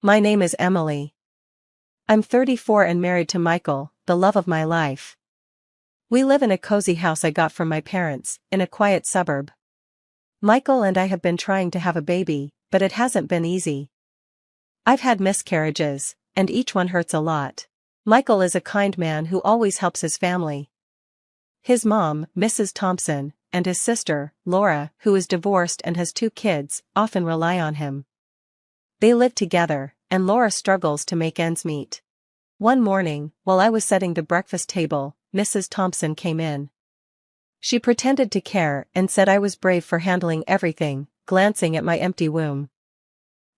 My name is Emily. I'm 34 and married to Michael, the love of my life. We live in a cozy house I got from my parents, in a quiet suburb. Michael and I have been trying to have a baby, but it hasn't been easy. I've had miscarriages, and each one hurts a lot. Michael is a kind man who always helps his family. His mom, Mrs. Thompson, and his sister, Laura, who is divorced and has 2 kids, often rely on him. They live together, and Laura struggles to make ends meet. One morning, while I was setting the breakfast table, Mrs. Thompson came in. She pretended to care and said I was brave for handling everything, glancing at my empty womb.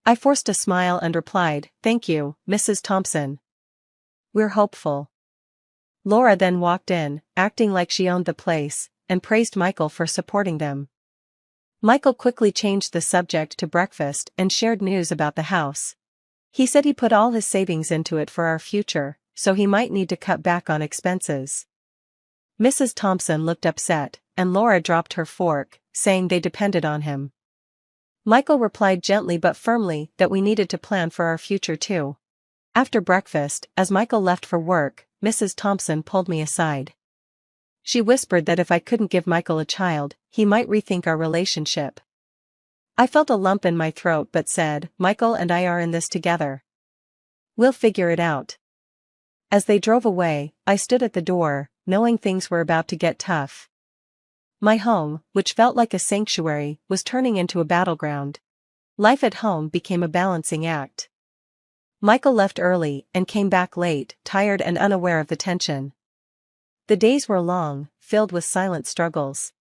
I forced a smile and replied, "Thank you, Mrs. Thompson. We're hopeful." Laura then walked in, acting like she owned the place, and praised Michael for supporting them. Michael quickly changed the subject to breakfast and shared news about the house. He said he put all his savings into it for our future, so he might need to cut back on expenses. Mrs. Thompson looked upset, and Laura dropped her fork, saying they depended on him. Michael replied gently but firmly that we needed to plan for our future too. After breakfast, as Michael left for work, Mrs. Thompson pulled me aside. She whispered that if I couldn't give Michael a child, he might rethink our relationship. I felt a lump in my throat but said, "Michael and I are in this together. We'll figure it out." As they drove away, I stood at the door, knowing things were about to get tough. My home, which felt like a sanctuary, was turning into a battleground. Life at home became a balancing act. Michael left early and came back late, tired and unaware of the tension. The days were long, filled with silent struggles.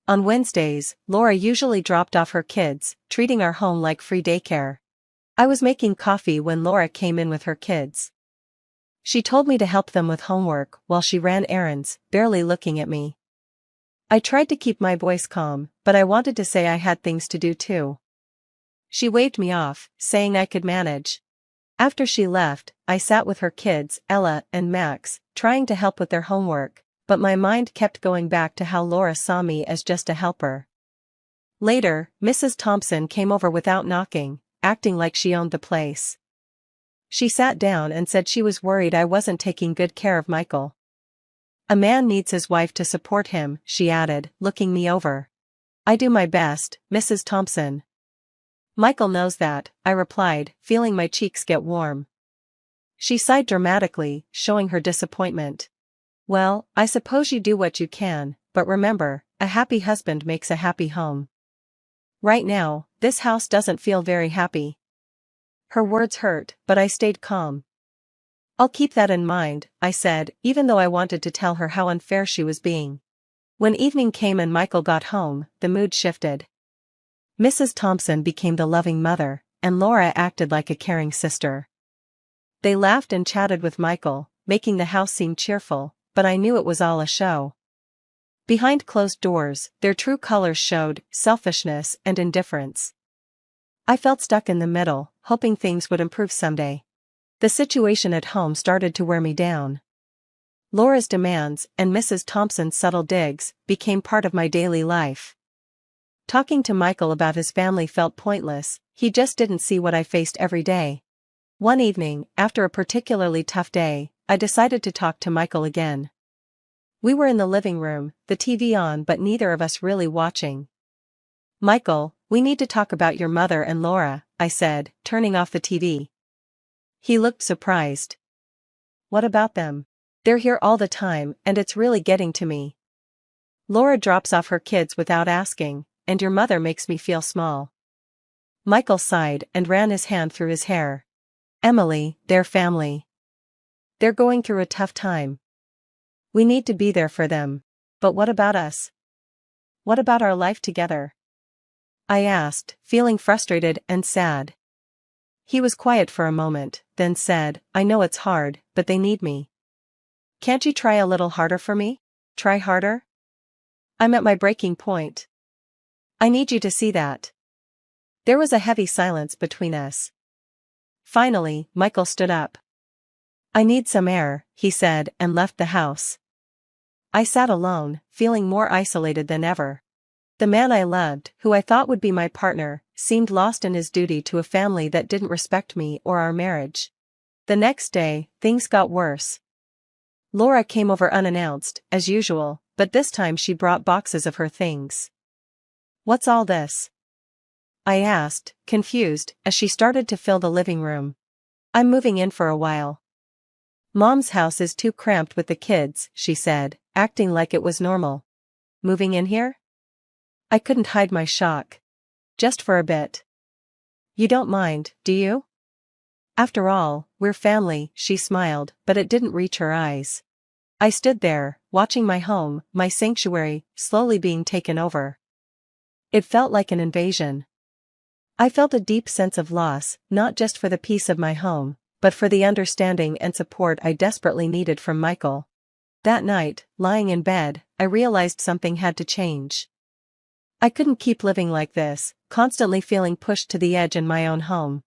On Wednesdays, Laura usually dropped off her kids, treating our home like free daycare. I was making coffee when Laura came in with her kids. She told me to help them with homework while she ran errands, barely looking at me. I tried to keep my voice calm, but I wanted to say I had things to do too. She waved me off, saying I could manage. After she left, I sat with her kids, Ella and Max, trying to help with their homework, but my mind kept going back to how Laura saw me as just a helper. Later, Mrs. Thompson came over without knocking, acting like she owned the place. She sat down and said she was worried I wasn't taking good care of Michael. "A man needs his wife to support him," she added, looking me over. "I do my best, Mrs. Thompson." "Michael knows that," I replied, feeling my cheeks get warm. She sighed dramatically, showing her disappointment. "Well, I suppose you do what you can, but remember, a happy husband makes a happy home. Right now, this house doesn't feel very happy." Her words hurt, but I stayed calm. "I'll keep that in mind," I said, even though I wanted to tell her how unfair she was being. When evening came and Michael got home, the mood shifted. Mrs. Thompson became the loving mother, and Laura acted like a caring sister. They laughed and chatted with Michael, making the house seem cheerful, but I knew it was all a show. Behind closed doors, their true colors showed: selfishness and indifference. I felt stuck in the middle, hoping things would improve someday. The situation at home started to wear me down. Laura's demands, and Mrs. Thompson's subtle digs, became part of my daily life. Talking to Michael about his family felt pointless, he just didn't see what I faced every day. One evening, after a particularly tough day, I decided to talk to Michael again. We were in the living room, the TV on but neither of us really watching. "Michael, we need to talk about your mother and Laura," I said, turning off the TV. He looked surprised. "What about them? They're here all the time and it's really getting to me. Laura drops off her kids without asking, and your mother makes me feel small." Michael sighed and ran his hand through his hair. "Emily, they're family. They're going through a tough time. We need to be there for them. But what about us? What about our life together?" I asked, feeling frustrated and sad. He was quiet for a moment, then said, "I know it's hard, but they need me. Can't you try a little harder for me? Try harder? I'm at my breaking point. I need you to see that." There was a heavy silence between us. Finally, Michael stood up. "I need some air," he said, and left the house. I sat alone, feeling more isolated than ever. The man I loved, who I thought would be my partner, seemed lost in his duty to a family that didn't respect me or our marriage. The next day, things got worse. Laura came over unannounced, as usual, but this time she brought boxes of her things. "What's all this?" I asked, confused, as she started to fill the living room. "I'm moving in for a while. Mom's house is too cramped with the kids," she said, acting like it was normal. "Moving in here?" I couldn't hide my shock. "Just for a bit." "You don't mind, do you?" "After all, we're family," she smiled, but it didn't reach her eyes. I stood there, watching my home, my sanctuary, slowly being taken over. It felt like an invasion. I felt a deep sense of loss, not just for the peace of my home, but for the understanding and support I desperately needed from Michael. That night, lying in bed, I realized something had to change. I couldn't keep living like this, constantly feeling pushed to the edge in my own home.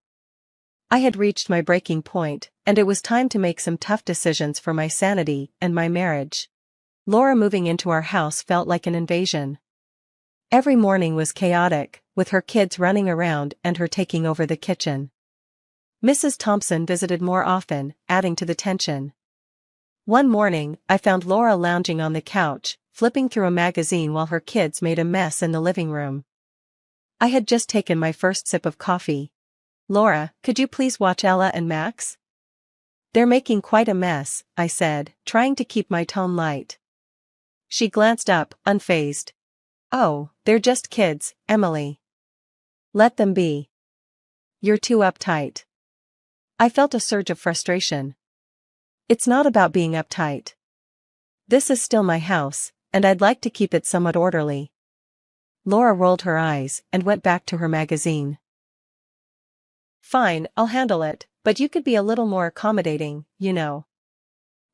I had reached my breaking point, and it was time to make some tough decisions for my sanity and my marriage. Laura moving into our house felt like an invasion. Every morning was chaotic, with her kids running around and her taking over the kitchen. Mrs. Thompson visited more often, adding to the tension. One morning, I found Laura lounging on the couch, flipping through a magazine while her kids made a mess in the living room. I had just taken my first sip of coffee. "Laura, could you please watch Ella and Max? They're making quite a mess," I said, trying to keep my tone light. She glanced up, unfazed. "Oh, they're just kids, Emily. Let them be. You're too uptight." I felt a surge of frustration. "It's not about being uptight. This is still my house, and I'd like to keep it somewhat orderly." Laura rolled her eyes and went back to her magazine. "Fine, I'll handle it, but you could be a little more accommodating, you know."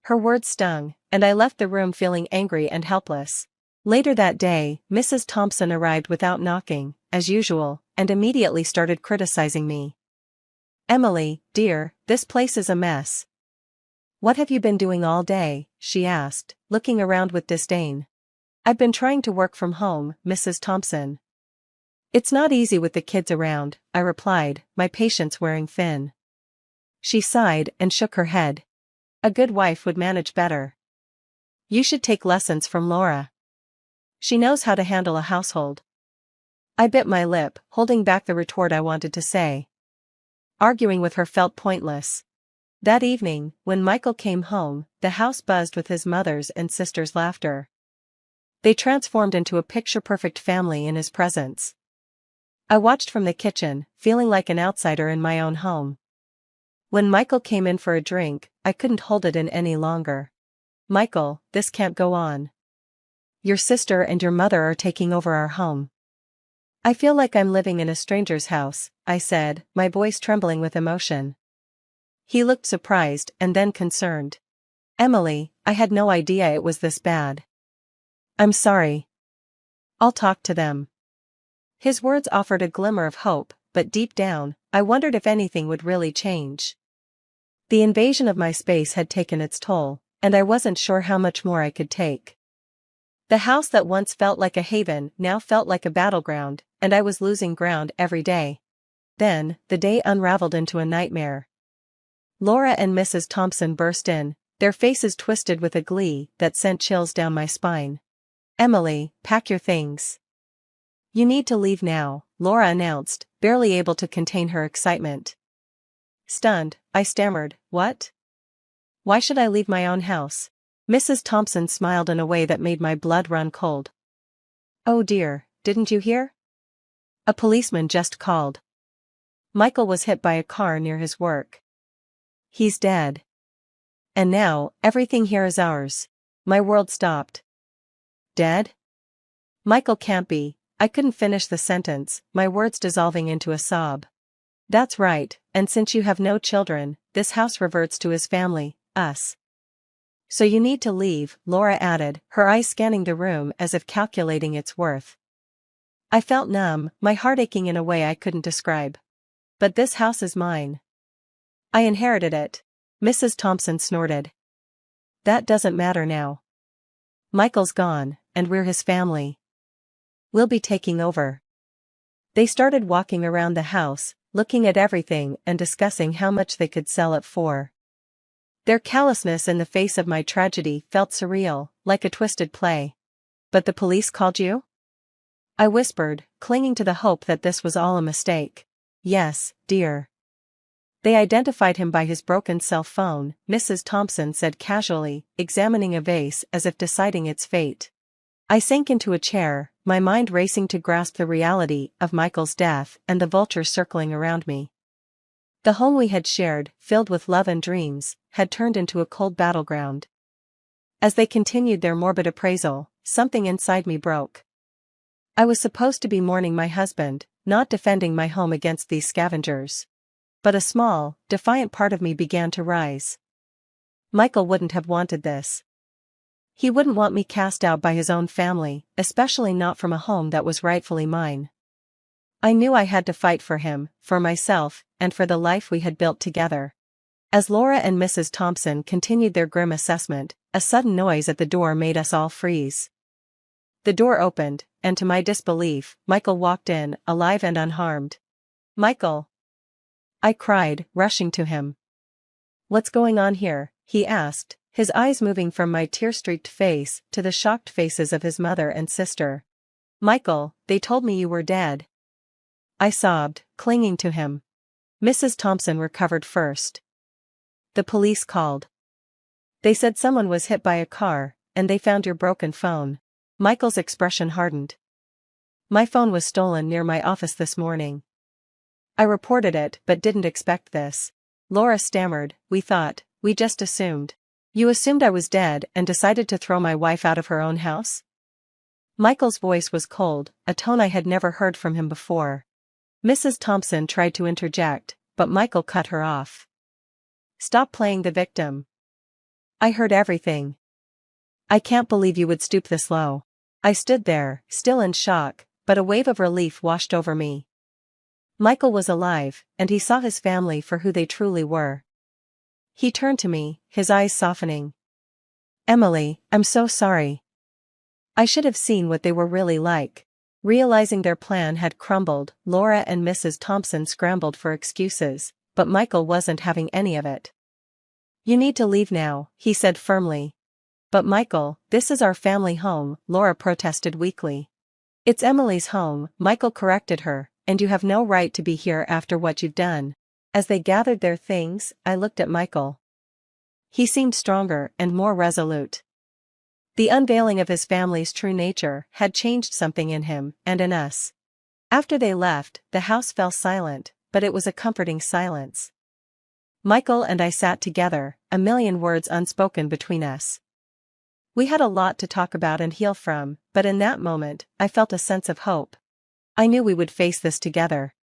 Her words stung, and I left the room feeling angry and helpless. Later that day, Mrs. Thompson arrived without knocking, as usual, and immediately started criticizing me. "Emily, dear, this place is a mess." "What have you been doing all day?" she asked, looking around with disdain. "I've been trying to work from home, Mrs. Thompson." "It's not easy with the kids around," I replied, my patience wearing thin. She sighed and shook her head. "A good wife would manage better. You should take lessons from Laura. She knows how to handle a household." I bit my lip, holding back the retort I wanted to say. Arguing with her felt pointless. That evening, when Michael came home, the house buzzed with his mother's and sister's laughter. They transformed into a picture-perfect family in his presence. I watched from the kitchen, feeling like an outsider in my own home. When Michael came in for a drink, I couldn't hold it in any longer. "Michael, this can't go on. Your sister and your mother are taking over our home." "I feel like I'm living in a stranger's house," I said, my voice trembling with emotion. He looked surprised and then concerned. "Emily, I had no idea it was this bad." "I'm sorry. I'll talk to them." His words offered a glimmer of hope, but deep down, I wondered if anything would really change. The invasion of my space had taken its toll, and I wasn't sure how much more I could take. The house that once felt like a haven now felt like a battleground, and I was losing ground every day. Then, the day unraveled into a nightmare. Laura and Mrs. Thompson burst in, their faces twisted with a glee that sent chills down my spine. "Emily, pack your things. You need to leave now," Laura announced, barely able to contain her excitement. Stunned, I stammered, "What? Why should I leave my own house?" Mrs. Thompson smiled in a way that made my blood run cold. "Oh dear, didn't you hear? A policeman just called. Michael was hit by a car near his work. He's dead. And now, everything here is ours." My world stopped. "Dead? Michael can't be." I couldn't finish the sentence, my words dissolving into a sob. "That's right, and since you have no children, this house reverts to his family, us. So you need to leave," Laura added, her eyes scanning the room as if calculating its worth. I felt numb, my heart aching in a way I couldn't describe. "But this house is mine. I inherited it," Mrs. Thompson snorted. "That doesn't matter now. Michael's gone, and we're his family. We'll be taking over." They started walking around the house, looking at everything and discussing how much they could sell it for. Their callousness in the face of my tragedy felt surreal, like a twisted play. "But the police called you?" I whispered, clinging to the hope that this was all a mistake. "Yes, dear. They identified him by his broken cell phone," Mrs. Thompson said casually, examining a vase as if deciding its fate. I sank into a chair, my mind racing to grasp the reality of Michael's death and the vultures circling around me. The home we had shared, filled with love and dreams, had turned into a cold battleground. As they continued their morbid appraisal, something inside me broke. I was supposed to be mourning my husband, not defending my home against these scavengers. But a small, defiant part of me began to rise. Michael wouldn't have wanted this. He wouldn't want me cast out by his own family, especially not from a home that was rightfully mine. I knew I had to fight for him, for myself, and for the life we had built together. As Laura and Mrs. Thompson continued their grim assessment, a sudden noise at the door made us all freeze. The door opened, and to my disbelief, Michael walked in, alive and unharmed. "Michael!" I cried, rushing to him. "What's going on here?" he asked, his eyes moving from my tear-streaked face to the shocked faces of his mother and sister. "Michael, they told me you were dead." I sobbed, clinging to him. Mrs. Thompson recovered first. "The police called. They said someone was hit by a car, and they found your broken phone." Michael's expression hardened. "My phone was stolen near my office this morning. I reported it but didn't expect this." Laura stammered, we just assumed." "You assumed I was dead and decided to throw my wife out of her own house?" Michael's voice was cold, a tone I had never heard from him before. Mrs. Thompson tried to interject, but Michael cut her off. "Stop playing the victim. I heard everything. I can't believe you would stoop this low." I stood there, still in shock, but a wave of relief washed over me. Michael was alive, and he saw his family for who they truly were. He turned to me, his eyes softening. "Emily, I'm so sorry. I should have seen what they were really like." Realizing their plan had crumbled, Laura and Mrs. Thompson scrambled for excuses, but Michael wasn't having any of it. "You need to leave now," he said firmly. "But Michael, this is our family home," Laura protested weakly. "It's Emily's home," Michael corrected her, "and you have no right to be here after what you've done." As they gathered their things, I looked at Michael. He seemed stronger and more resolute. The unveiling of his family's true nature had changed something in him and in us. After they left, the house fell silent, but it was a comforting silence. Michael and I sat together, a million words unspoken between us. We had a lot to talk about and heal from, but in that moment, I felt a sense of hope. I knew we would face this together.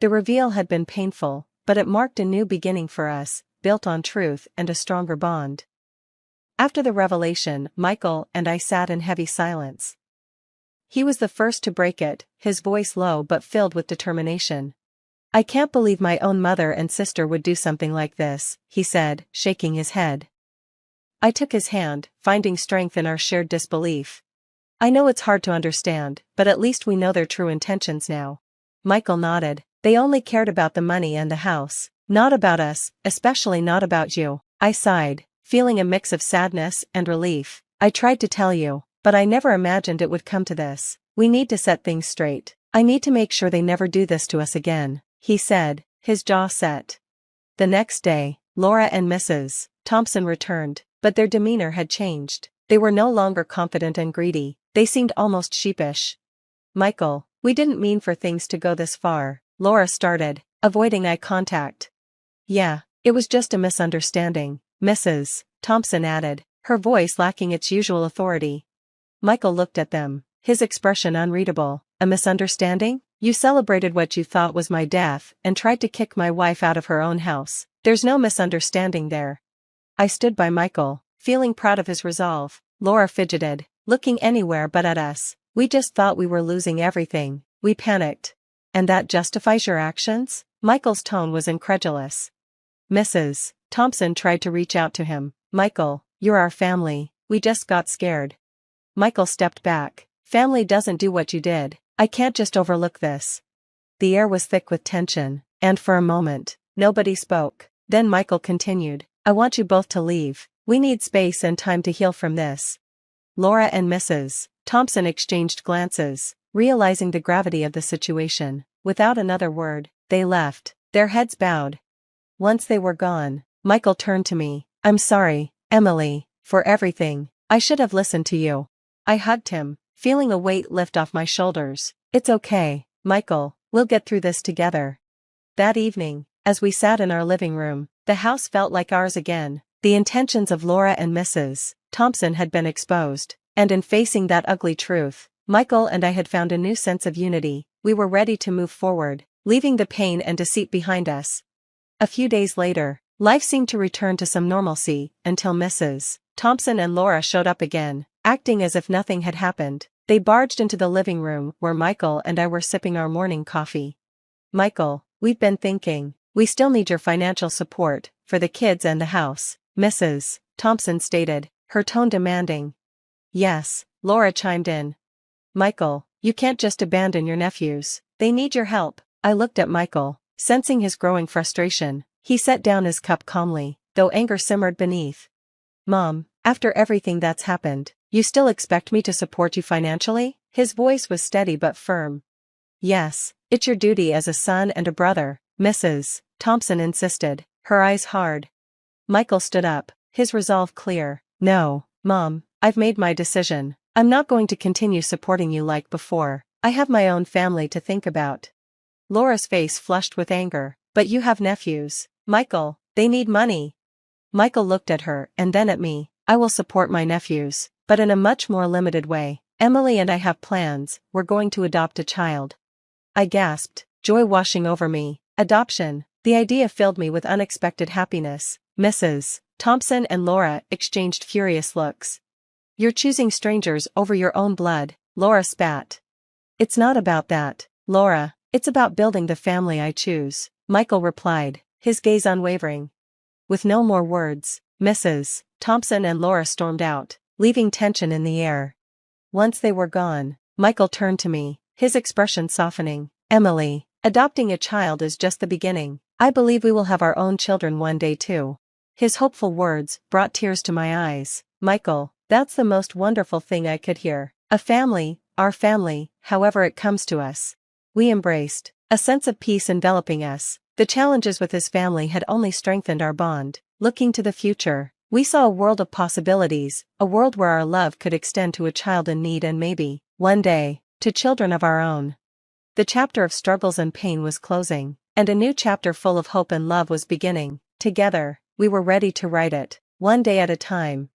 The reveal had been painful, but it marked a new beginning for us, built on truth and a stronger bond. After the revelation, Michael and I sat in heavy silence. He was the first to break it, his voice low but filled with determination. "I can't believe my own mother and sister would do something like this," he said, shaking his head. I took his hand, finding strength in our shared disbelief. "I know it's hard to understand, but at least we know their true intentions now." Michael nodded. "They only cared about the money and the house, not about us, especially not about you." I sighed, feeling a mix of sadness and relief. "I tried to tell you, but I never imagined it would come to this. We need to set things straight. I need to make sure they never do this to us again," he said, his jaw set. The next day, Laura and Mrs. Thompson returned, but their demeanor had changed. They were no longer confident and greedy, they seemed almost sheepish. "Michael, we didn't mean for things to go this far," Laura started, avoiding eye contact. "Yeah, it was just a misunderstanding," Mrs. Thompson added, her voice lacking its usual authority. Michael looked at them, his expression unreadable. "A misunderstanding? You celebrated what you thought was my death and tried to kick my wife out of her own house. There's no misunderstanding there." I stood by Michael, feeling proud of his resolve. Laura fidgeted, looking anywhere but at us. "We just thought we were losing everything. We panicked." "And that justifies your actions?" Michael's tone was incredulous. Mrs. Thompson tried to reach out to him. "Michael, you're our family, we just got scared." Michael stepped back. "Family doesn't do what you did." I can't just overlook this. The air was thick with tension, and for a moment, nobody spoke. Then Michael continued, I want you both to leave. We need space and time to heal from this. Laura and Mrs. Thompson exchanged glances, realizing the gravity of the situation. Without another word, they left, their heads bowed. Once they were gone, Michael turned to me. I'm sorry, Emily, for everything. I should have listened to you. I hugged him, feeling a weight lift off my shoulders. It's okay, Michael, we'll get through this together. That evening, as we sat in our living room, the house felt like ours again. The intentions of Laura and Mrs. Thompson had been exposed, and in facing that ugly truth, Michael and I had found a new sense of unity. We were ready to move forward, leaving the pain and deceit behind us. A few days later, life seemed to return to some normalcy, until Mrs. Thompson and Laura showed up again, acting as if nothing had happened. They barged into the living room where Michael and I were sipping our morning coffee. Michael, we've been thinking, we still need your financial support, for the kids and the house, Mrs. Thompson stated, her tone demanding. Yes, Laura chimed in. Michael, you can't just abandon your nephews, they need your help. I looked at Michael, sensing his growing frustration. He set down his cup calmly, though anger simmered beneath. Mom, after everything that's happened, you still expect me to support you financially? His voice was steady but firm. Yes, it's your duty as a son and a brother, Mrs. Thompson insisted, her eyes hard. Michael stood up, his resolve clear. No, Mom, I've made my decision. I'm not going to continue supporting you like before. I have my own family to think about. Laura's face flushed with anger. But you have nephews, Michael, they need money. Michael looked at her and then at me. I will support my nephews, but in a much more limited way. Emily and I have plans, we're going to adopt a child. I gasped, joy washing over me. Adoption, the idea filled me with unexpected happiness. Mrs. Thompson and Laura exchanged furious looks. You're choosing strangers over your own blood, Laura spat. It's not about that, Laura, it's about building the family I choose, Michael replied, his gaze unwavering. With no more words, Mrs. Thompson and Laura stormed out, leaving tension in the air. Once they were gone, Michael turned to me, his expression softening. Emily, adopting a child is just the beginning. I believe we will have our own children one day too. His hopeful words brought tears to my eyes. Michael, that's the most wonderful thing I could hear. A family, our family, however it comes to us. We embraced, a sense of peace enveloping us. The challenges with his family had only strengthened our bond. Looking to the future, we saw a world of possibilities, a world where our love could extend to a child in need and maybe, one day, to children of our own. The chapter of struggles and pain was closing, and a new chapter full of hope and love was beginning. Together, we were ready to write it, one day at a time.